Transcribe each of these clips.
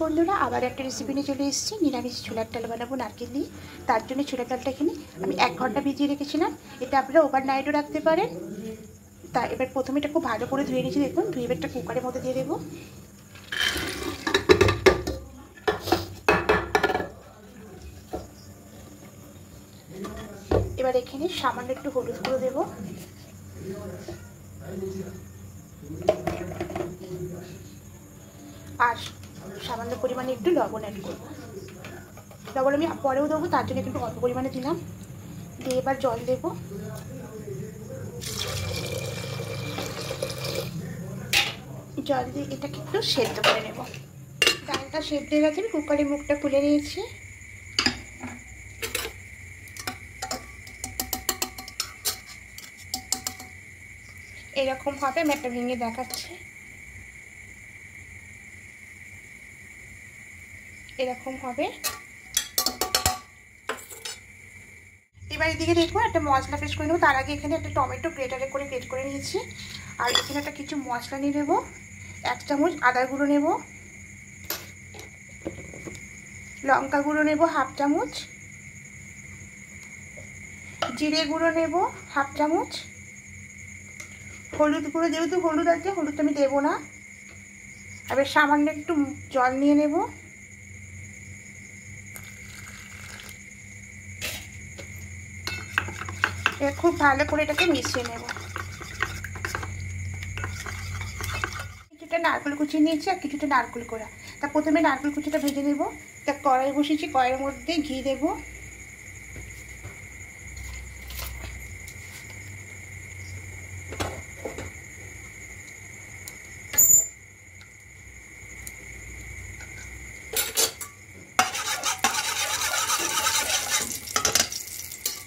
বন্ধুরা, আবার একটা রেসিপি নিয়ে চলে এসেছি। নিরামিষ ছোলার ডাল বানাবো নারকেল দিয়ে। তার জন্য ছোলার ডালটা এখানে আমি 1 ঘন্টা ভিজিয়ে রেখেছিলাম। এটা আপনারা ওভারনাইটও রাখতে পারেন। তা এবার প্রথমে এটা খুব ভালো করে ধুয়ে নিয়েছি। দেখুন, ধুয়ে একটা কুকারের মধ্যে দিয়ে দেবো। এবার এখানে সামান্য একটু হলুদ গুঁড়ো দেবো, আর সামান্য পরিমাণে একটু লবণ অ্যাড করবো। লবণ আমি পরেও দেবো, তার জন্য একটু অল্প পরিমাণে দিলাম। দিয়ে এবার জল দেবো। জল দিয়ে এটাকে একটু সেদ্ধ করে নেব। ডালটা সেদ্ধ হয়ে গেছে, আমি কুকারের মুখটা খুলে নিয়েছি। এরকম হবে, আমি একটা ভেঙে দেখাচ্ছি। এরকম হবে। এবার এদিকে দেখবো একটা মশলা পেস্ট করে নেবো। তার আগে এখানে একটা টমেটো গ্রেটারে করে পেস্ট করে নিয়েছি। আর এখানে একটা কিছু মশলা নিয়ে নেবো। 1 চামচ আদা গুঁড়ো নেব, লঙ্কা গুঁড়ো নেব 1/2 চামচ, জিরে গুঁড়ো নেব 1/2 চামচ, হলুদ গুঁড়ো, যেহেতু হলুদ আছে হলুদটা আমি দেবো না। এবার সামান্য একটু জল নিয়ে নেব। এবার খুব ভালো করে এটাকে মিশিয়ে নেব। কিছুটা নারকেল কুচি নিয়েছি আর কিছুটা নারকেল কোড়া। তা প্রথমে নারকেল কুচিটা ভেজে নেব। তা কড়াই বসিয়েছি, কড়াইয়ের মধ্যে ঘি দেব।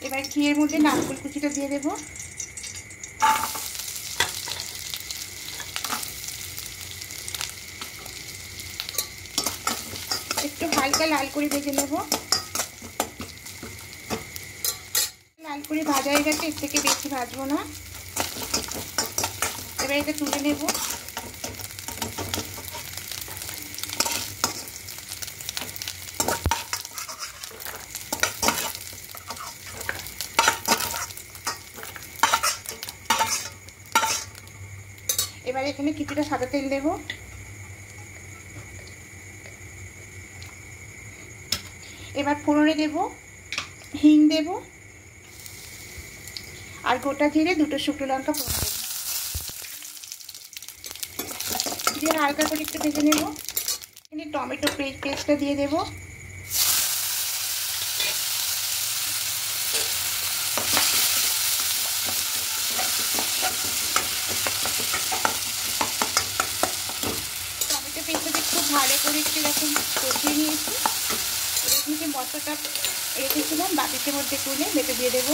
এবার ঘিয়ের মধ্যে নারকেল কুচিটা দিয়ে দেব। একটু হালকা লাল করে ভেজে নেব। লাল করে ভাজা হয়ে গেছে, এর থেকে বেশি ভাজবো না। এবার এটা তুলে নেব। এবার এখানে কিছুটা সাদা তেল দেব। এবার ফোড়নে দেব হিং দেব আর গোটা জিরে, 2টো শুকনো লঙ্কা ফোড়ন দেব। দিয়ে হালকা করে একটু ভেজে নেব। এখানে টমেটো পেস্টটা দিয়ে দেব। টমেটো পেস্টটা খুব ভালো করে একটু এরকম কষিয়ে নিয়েছি। এরকম যে মশলাটা রেখেছিলাম বাটির মধ্যে তুলে বেটে দিয়ে দেবো।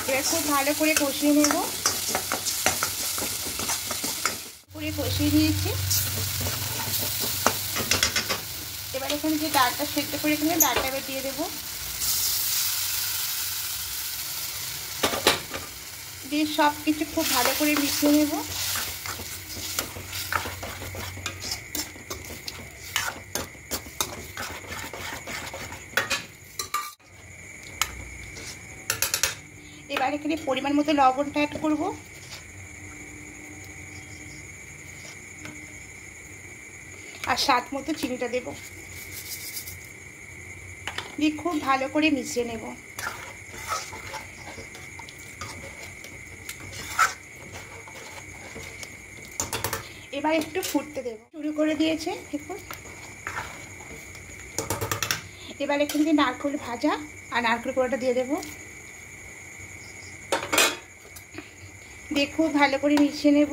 এবার খুব ভালো করে কষিয়ে নেব। করে কষিয়ে নিয়েছি। এবার এখানে যে ডালটা সেদ্ধ করে এখানে ডালটা এবার দিয়ে দেবো। দিয়ে সব কিছু খুব ভালো করে মিশিয়ে নেব। এবার এখানে পরিমাণ মতো লবণটা অ্যাড করব। আর স্বাদ মতো চিনিটা দেব। দিয়ে খুব ভালো করে মিশিয়ে নেব। এবার একটু ফুটতে দেব। শুরু করে দিয়েছে দেখুন। এবার এখানে নারকেল ভাজা আর নারকেল কোড়াটা দিয়ে দেব। দিয়ে খুব ভালো করে মিশিয়ে নেব।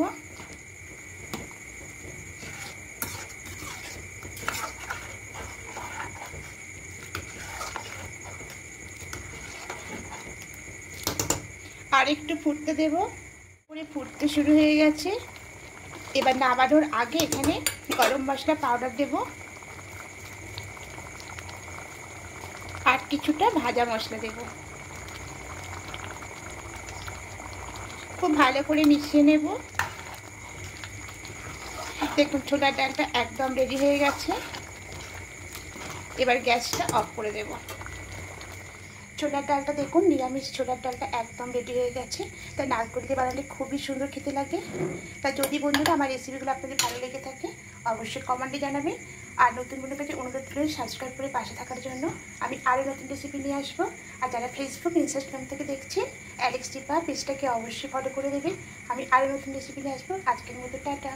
আর একটু ফুটতে দেব। পুরো ফুটতে শুরু হয়ে গেছে। এবার নামানোর আগে এখানে গরম মশলা পাউডার দেব আর কিছুটা ভাজা মশলা দেব। খুব ভালো করে মিশিয়ে নেব। দেখুন ছোলার ডালটা একদম রেডি হয়ে গেছে। এবার গ্যাসটা অফ করে দেব। ছোলার ডালটা দেখুন, নিরামিষ ছোলার ডালটা একদম রেডি হয়ে গেছে। তাই নারকেল দিয়ে বানালে খুবই সুন্দর খেতে লাগে। তা যদি বন্ধুরা আমার রেসিপিগুলো আপনাদের ভালো লেগে থাকে অবশ্যই কমেন্টে জানাবেন। আর নতুন বন্ধুর কাছে অনুরোধ করে সাবস্ক্রাইব করে পাশে থাকার জন্য। আমি আরও নতুন রেসিপি নিয়ে আসবো। আর যারা ফেসবুক ইনস্টাগ্রাম থেকে দেখছেন অ্যালেক্স দীপা পেজটাকে অবশ্যই ফলো করে দেবেন। আমি আরও নতুন রেসিপি নিয়ে আসবো। আজকের মতো টাটা।